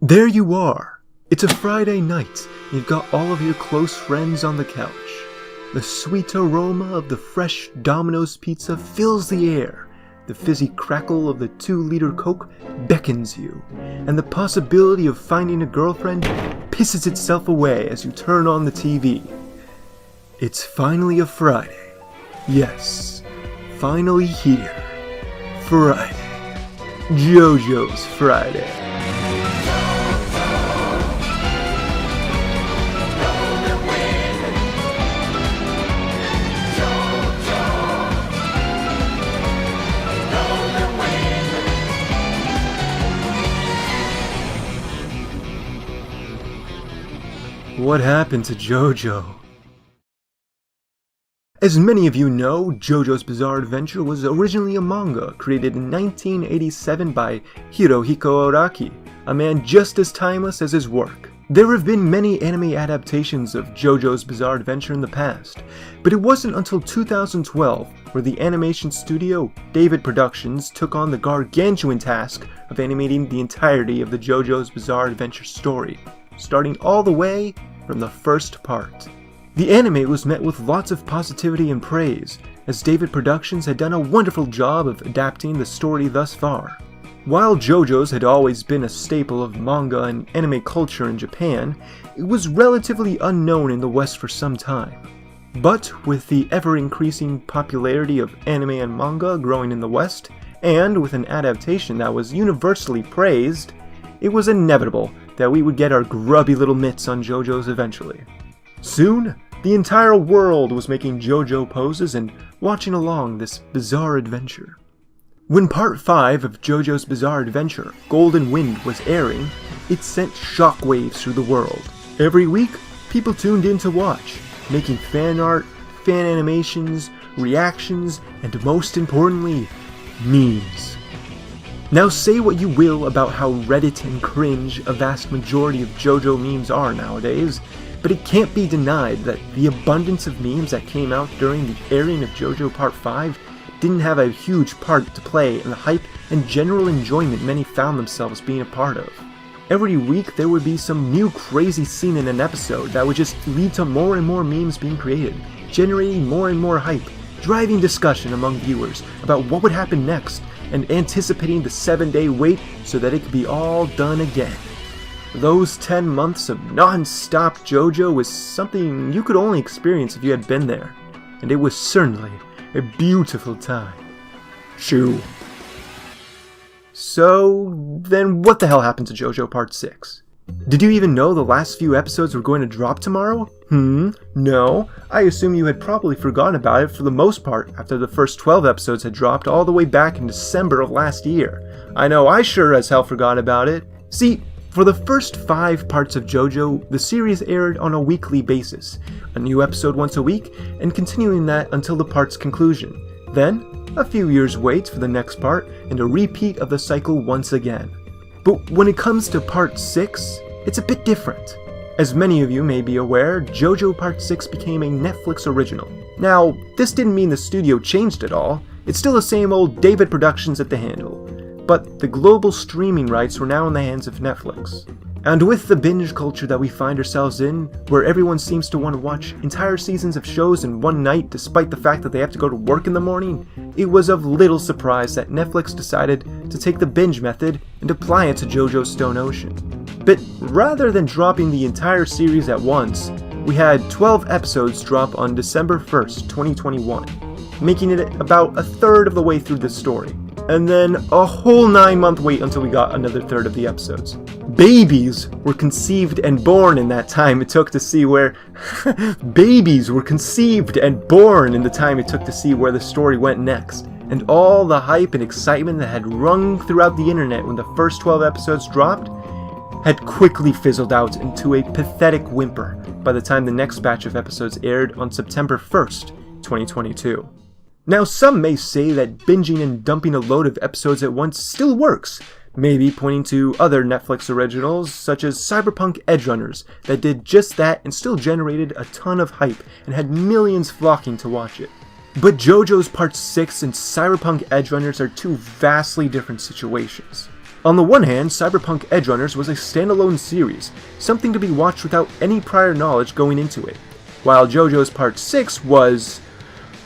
There you are. It's a Friday night, and you've got all of your close friends on the couch. The sweet aroma of the fresh Domino's pizza fills the air. The fizzy crackle of the 2-liter Coke beckons you, and the possibility of finding a girlfriend pisses itself away as you turn on the TV. It's finally a Friday. Yes, finally here. Friday. Jojo's Friday. What happened to Jojo? As many of you know, JoJo's Bizarre Adventure was originally a manga created in 1987 by Hirohiko Araki, a man just as timeless as his work. There have been many anime adaptations of JoJo's Bizarre Adventure in the past, but it wasn't until 2012 where the animation studio David Productions took on the gargantuan task of animating the entirety of the JoJo's Bizarre Adventure story, starting all the way from the first part. The anime was met with lots of positivity and praise, as David Productions had done a wonderful job of adapting the story thus far. While JoJo's had always been a staple of manga and anime culture in Japan, it was relatively unknown in the West for some time. But with the ever-increasing popularity of anime and manga growing in the West, and with an adaptation that was universally praised, it was inevitable that we would get our grubby little mitts on JoJo's eventually. Soon, the entire world was making JoJo poses and watching along this bizarre adventure. When Part 5 of JoJo's Bizarre Adventure, Golden Wind, was airing, it sent shockwaves through the world. Every week, people tuned in to watch, making fan art, fan animations, reactions, and most importantly, memes. Now say what you will about how Reddit and cringe a vast majority of JoJo memes are nowadays, but it can't be denied that the abundance of memes that came out during the airing of JoJo Part 5 didn't have a huge part to play in the hype and general enjoyment many found themselves being a part of. Every week there would be some new crazy scene in an episode that would just lead to more and more memes being created, generating more and more hype, driving discussion among viewers about what would happen next, and anticipating the 7-day wait so that it could be all done again. Those 10 months of non-stop JoJo was something you could only experience if you had been there, and it was certainly a beautiful time. Shoo. So, then what the hell happened to JoJo Part 6? Did you even know the last few episodes were going to drop tomorrow? No? I assume you had probably forgotten about it for the most part after the first 12 episodes had dropped all the way back in December of last year. I know I sure as hell forgot about it. See, for the first 5 parts of JoJo, the series aired on a weekly basis, a new episode once a week, and continuing that until the part's conclusion. Then, a few years wait for the next part, and a repeat of the cycle once again. But when it comes to Part 6, it's a bit different. As many of you may be aware, JoJo Part 6 became a Netflix original. Now, this didn't mean the studio changed at all. It's still the same old David Productions at the handle. But the global streaming rights were now in the hands of Netflix. And with the binge culture that we find ourselves in, where everyone seems to want to watch entire seasons of shows in one night despite the fact that they have to go to work in the morning, it was of little surprise that Netflix decided to take the binge method and apply it to JoJo's Stone Ocean. But rather than dropping the entire series at once, we had 12 episodes drop on December 1st, 2021, making it about a third of the way through the story. And then a whole 9-month wait until we got another third of the episodes. Babies were conceived and born in that time it took to see where... Babies were conceived and born in the time it took to see where the story went next. And all the hype and excitement that had rung throughout the internet when the first 12 episodes dropped had quickly fizzled out into a pathetic whimper by the time the next batch of episodes aired on September 1st, 2022. Now, some may say that binging and dumping a load of episodes at once still works, maybe pointing to other Netflix originals such as Cyberpunk Edgerunners that did just that and still generated a ton of hype and had millions flocking to watch it. But JoJo's Part 6 and Cyberpunk Edgerunners are two vastly different situations. On the one hand, Cyberpunk Edgerunners was a standalone series, something to be watched without any prior knowledge going into it, while Jojo's Part 6 was,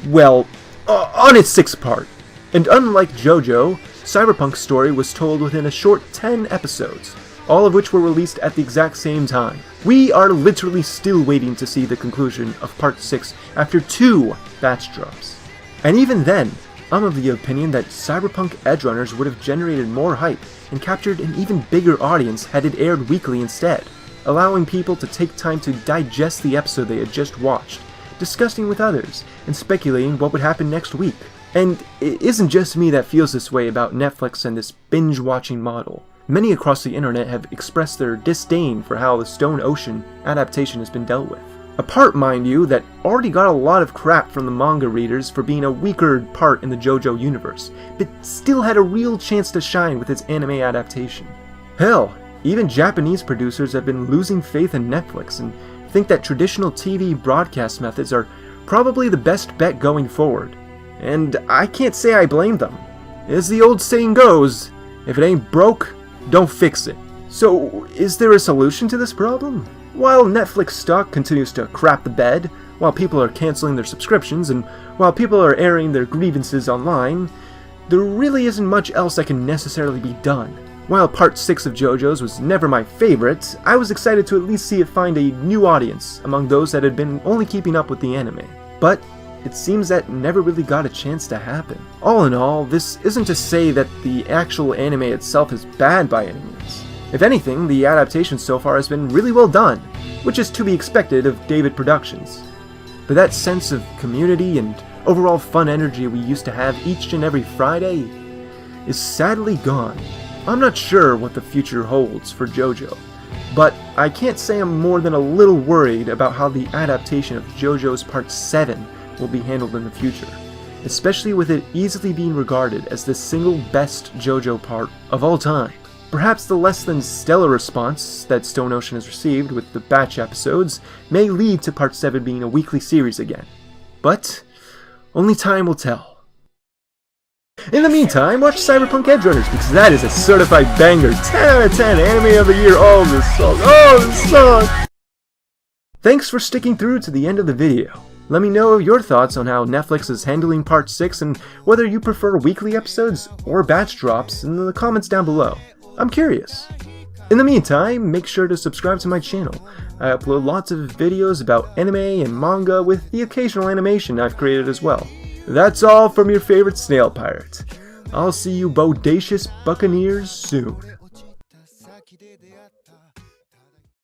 well, on its sixth part. And unlike Jojo, Cyberpunk's story was told within a short 10 episodes, all of which were released at the exact same time. We are literally still waiting to see the conclusion of Part 6 after 2 batch drops. And even then, I'm of the opinion that Cyberpunk Edgerunners would have generated more hype and captured an even bigger audience had it aired weekly instead, allowing people to take time to digest the episode they had just watched, discussing with others, and speculating what would happen next week. And it isn't just me that feels this way about Netflix and this binge-watching model. Many across the internet have expressed their disdain for how the Stone Ocean adaptation has been dealt with. A part, mind you, that already got a lot of crap from the manga readers for being a weaker part in the Jojo universe, but still had a real chance to shine with its anime adaptation. Hell, even Japanese producers have been losing faith in Netflix and think that traditional TV broadcast methods are probably the best bet going forward. And I can't say I blame them. As the old saying goes, if it ain't broke, don't fix it. So, is there a solution to this problem? While Netflix stock continues to crap the bed, while people are canceling their subscriptions, and while people are airing their grievances online, there really isn't much else that can necessarily be done. While Part 6 of JoJo's was never my favorite, I was excited to at least see it find a new audience among those that had been only keeping up with the anime. But it seems that never really got a chance to happen. All in all, this isn't to say that the actual anime itself is bad by any means. If anything, the adaptation so far has been really well done, which is to be expected of David Productions. But that sense of community and overall fun energy we used to have each and every Friday is sadly gone. I'm not sure what the future holds for JoJo, but I can't say I'm more than a little worried about how the adaptation of JoJo's Part 7 will be handled in the future, especially with it easily being regarded as the single best JoJo part of all time. Perhaps the less than stellar response that Stone Ocean has received with the batch episodes may lead to Part 7 being a weekly series again, but only time will tell. In the meantime, watch Cyberpunk Edgerunners because that is a certified banger, 10 out of 10, anime of the year, this song. Thanks for sticking through to the end of the video. Let me know your thoughts on how Netflix is handling Part 6 and whether you prefer weekly episodes or batch drops in the comments down below. I'm curious. In the meantime, make sure to subscribe to my channel. I upload lots of videos about anime and manga with the occasional animation I've created as well. That's all from your favorite snail pirate. I'll see you bodacious buccaneers soon.